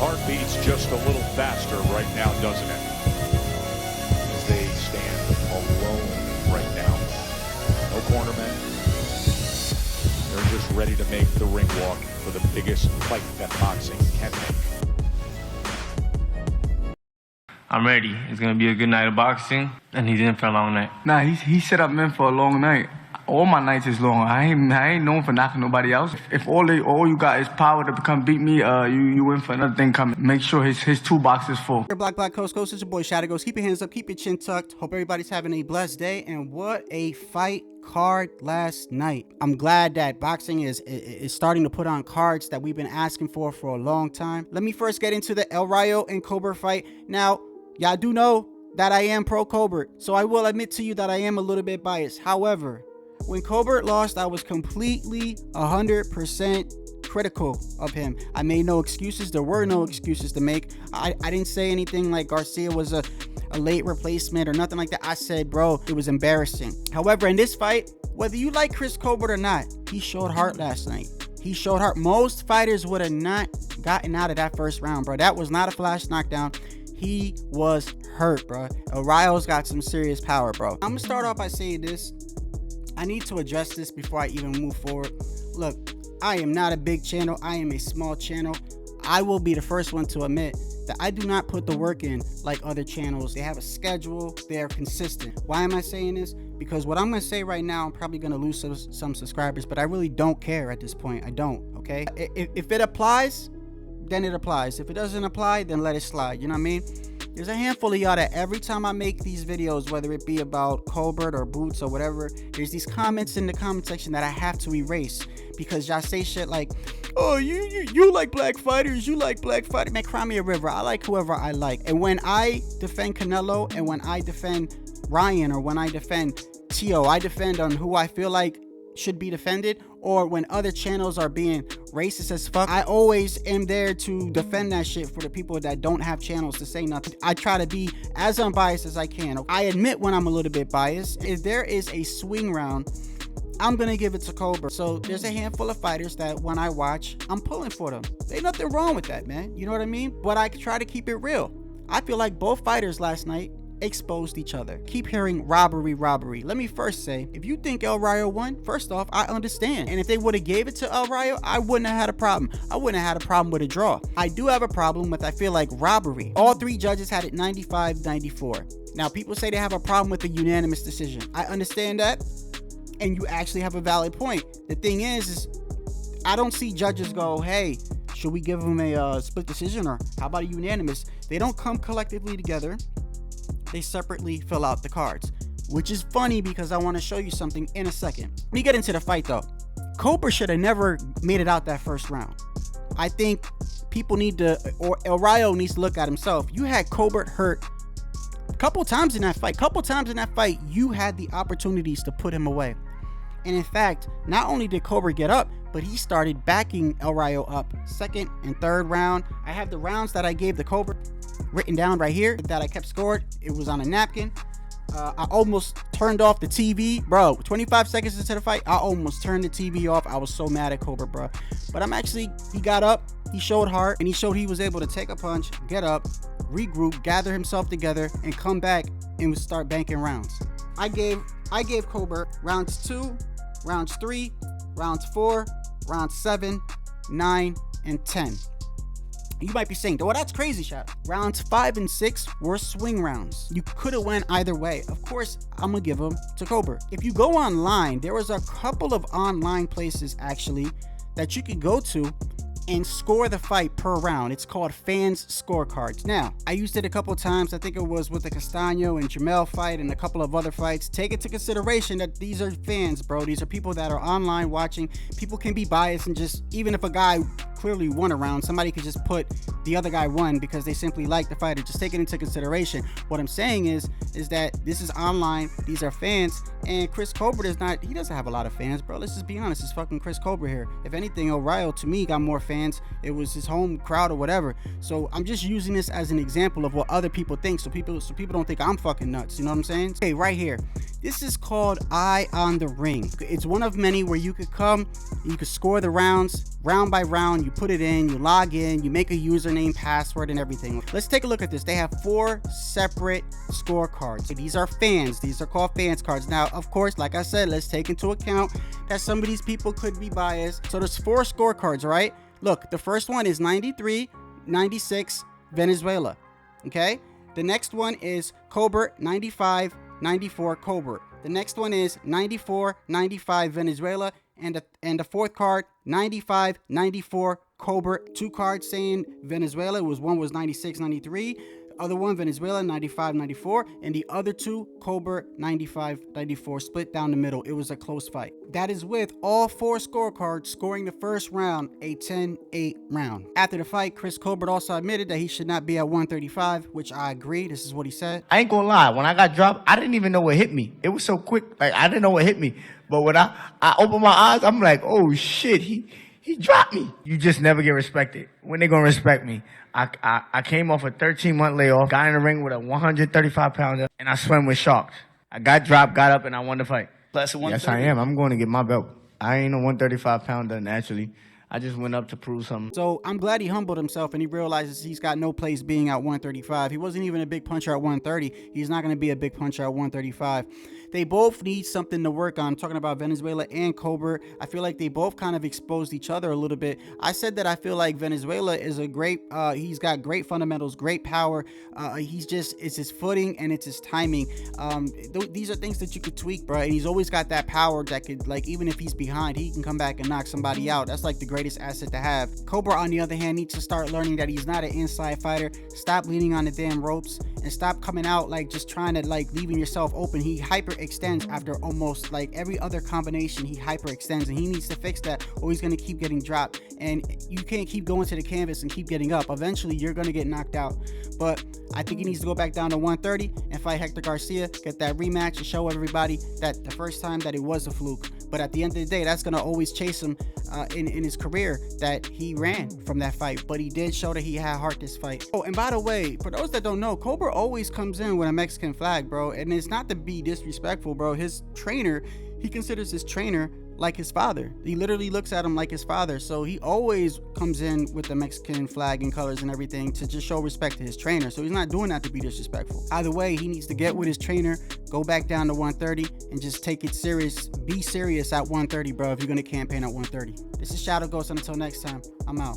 heart beats just a little faster right now, doesn't it? As they stand alone right now. No cornermen. They're just ready to make the ring walk for the biggest fight that boxing can make. I'm ready. It's gonna be a good night of boxing, and he's in for a long night. Nah, he set up men for a long night. All my nights is long. I ain't known for knocking nobody else. If all you got is power to come beat me, you in for another thing coming. Make sure his toolbox is full. Black Coast, it's your boy Shadow Ghost. Keep your hands up, keep your chin tucked. Hope everybody's having a blessed day. And what a fight card last night. I'm glad that boxing is starting to put on cards that we've been asking for a long time. Let me first get into the El Rayo and Colbert fight. Now, y'all do know that I am pro Colbert, so I will admit to you that I am a little bit biased. However, when Colbert lost, I was completely 100% critical of him. I made no excuses. There were no excuses to make. I didn't say anything like Garcia was a late replacement or nothing like that. I said, bro, it was embarrassing. However, in this fight, whether you like Chris Colbert or not, he showed heart last night. He showed heart. Most fighters would have not gotten out of that first round, bro. That was not a flash knockdown. He was hurt, bro. El Rayo's got some serious power, bro. I'm gonna start off by saying this. I need to address this before I even move forward. Look, I am not a big channel. I am a small channel. I will be the first one to admit that I do not put the work in like other channels. They have a schedule. They're consistent. Why am I saying this? Because what I'm going to say right now, I'm probably going to lose some subscribers, but I really don't care at this point. I don't, okay? If it applies, then it applies. If it doesn't apply, then let it slide. You know what I mean? There's a handful of y'all that every time I make these videos, whether it be about Colbert or Boots or whatever, there's these comments in the comment section that I have to erase because y'all say shit like, oh, you like black fighters, you like black fighters. Man, cry me a river. I like whoever I like. And when I defend Canelo and when I defend Ryan or when I defend Tio, I defend on who I feel like should be defended, or when other channels are being racist as fuck, I always am there to defend that shit for the people that don't have channels to say nothing. I try to be as unbiased as I can. I admit when I'm a little bit biased. If there is a swing round, I'm gonna give it to Colbert. So there's a handful of fighters that when I watch, I'm pulling for them. There's nothing wrong with that, man. You know what I mean? But I try to keep it real. I feel like both fighters last night exposed each other. Keep hearing robbery. Let me first say, if you think El Rayo won, first off, I understand. And if they would have gave it to El Rayo, I wouldn't have had a problem. I wouldn't have had a problem with a draw. I do have a problem with, I feel like, robbery. All three judges had it 95-94. Now, people say they have a problem with the unanimous decision. I understand that, and you actually have a valid point. The thing is I don't see judges go, hey, should we give them a split decision, or how about a unanimous? They don't come collectively together. They separately fill out the cards, which is funny because I want to show you something in a second. Let me get into the fight though. Colbert should have never made it out that first round. I think people need to, or El Rayo needs to look at himself. You had Colbert hurt a couple times in that fight. You had the opportunities to put him away. And in fact, not only did Colbert get up, but he started backing El Rayo up. Second and third round. I have the rounds that I gave the Colbert written down right here that I kept scored. It was on a napkin. I almost turned off the TV, bro. 25 seconds into the fight, I almost turned the TV off. I was so mad at Colbert, bro. But he got up, he showed heart, and he showed he was able to take a punch, get up, regroup, gather himself together, and come back and start banking rounds. I gave Colbert rounds 2, rounds 3, rounds 4, rounds 7, 9, and 10. You might be saying, well, that's crazy, Shadow. Rounds 5 and 6 were swing rounds. You could have went either way. Of course, I'm gonna give them to Colbert. If you go online, there was a couple of online places actually that you could go to and score the fight per round. It's called fans scorecards. Now, I used it a couple of times. I think it was with the Castano and Jamel fight and a couple of other fights. Take into consideration that these are fans, bro. These are people that are online watching. People can be biased and just, even if a guy clearly won a round, somebody could just put the other guy won because they simply like the fighter. Just take it into consideration. What I'm saying is that this is online. These are fans, and Chris Colbert is not, he doesn't have a lot of fans, bro. Let's just be honest. It's fucking Chris Colbert here. If anything, El Rayo to me got more fans. It was his home crowd or whatever. So I'm just using this as an example of what other people think, so people don't think I'm fucking nuts. You know what I'm saying? Okay, right here. This is called Eye on the Ring. It's one of many where you could come, you could score the rounds, round by round, you put it in, you log in, you make a username, password, and everything. Let's take a look at this. They have 4 separate scorecards. These are fans. These are called fans cards. Now, of course, like I said, let's take into account that some of these people could be biased. So there's 4 scorecards, right? Look, the first one is 93, 96, Venezuela. Okay? The next one is Colbert, 95, 94 Colbert. The next one is 94, 95 Venezuela. And the fourth card, 95, 94 Colbert. 2 cards saying Venezuela. One was 96, 93. Other one, Venezuela, 95, 94. And the other 2, Colbert, 95, 94. Split down the middle. It was a close fight. That is with all 4 scorecards scoring the first round, a 10-8 round. After the fight, Chris Colbert also admitted that he should not be at 135, which I agree. This is what he said. I ain't gonna lie, when I got dropped, I didn't even know what hit me. It was so quick, like I didn't know what hit me. But when I opened my eyes, I'm like, oh shit, he dropped me. You just never get respected. When they gonna respect me? I came off a 13-month layoff, got in the ring with a 135-pounder, and I swam with sharks. I got dropped, got up, and I won the fight. Plus 130. Yes, I am. I'm going to get my belt. I ain't a 135-pounder naturally. I just went up to prove something. So I'm glad he humbled himself and he realizes he's got no place being at 135. He wasn't even a big puncher at 130. He's not going to be a big puncher at 135. They both need something to work on. I'm talking about Venezuela and Colbert. I feel like they both kind of exposed each other a little bit. I said that I feel like Venezuela is a great, he's got great fundamentals, great power. It's his footing and it's his timing. These are things that you could tweak, bro. And he's always got that power that could, like, even if he's behind, he can come back and knock somebody out. That's like the greatest asset to have. Colbert, on the other hand, needs to start learning that he's not an inside fighter. Stop leaning on the damn ropes and stop coming out like just trying to like leaving yourself open. He hyperextends after almost like every other combination. He hyperextends and he needs to fix that or he's going to keep getting dropped. And you can't keep going to the canvas and keep getting up. Eventually you're going to get knocked out. But I think he needs to go back down to 130 and fight Hector Garcia, get that rematch and show everybody that the first time that it was a fluke. But at the end of the day, that's going to always chase him in his career, that he ran from that fight. But he did show that he had heart this fight. Oh, and by the way, for those that don't know, Colbert always comes in with a Mexican flag, bro. And it's not to be disrespectful, bro. His trainer, he considers his trainer like his father. He literally looks at him like his father. So he always comes in with the Mexican flag and colors and everything to just show respect to his trainer. So he's not doing that to be disrespectful. Either way, he needs to get with his trainer, go back down to 130 and just take it serious. Be serious at 130, bro, if you're going to campaign at 130. This is Shadow Ghost, and until next time, I'm out.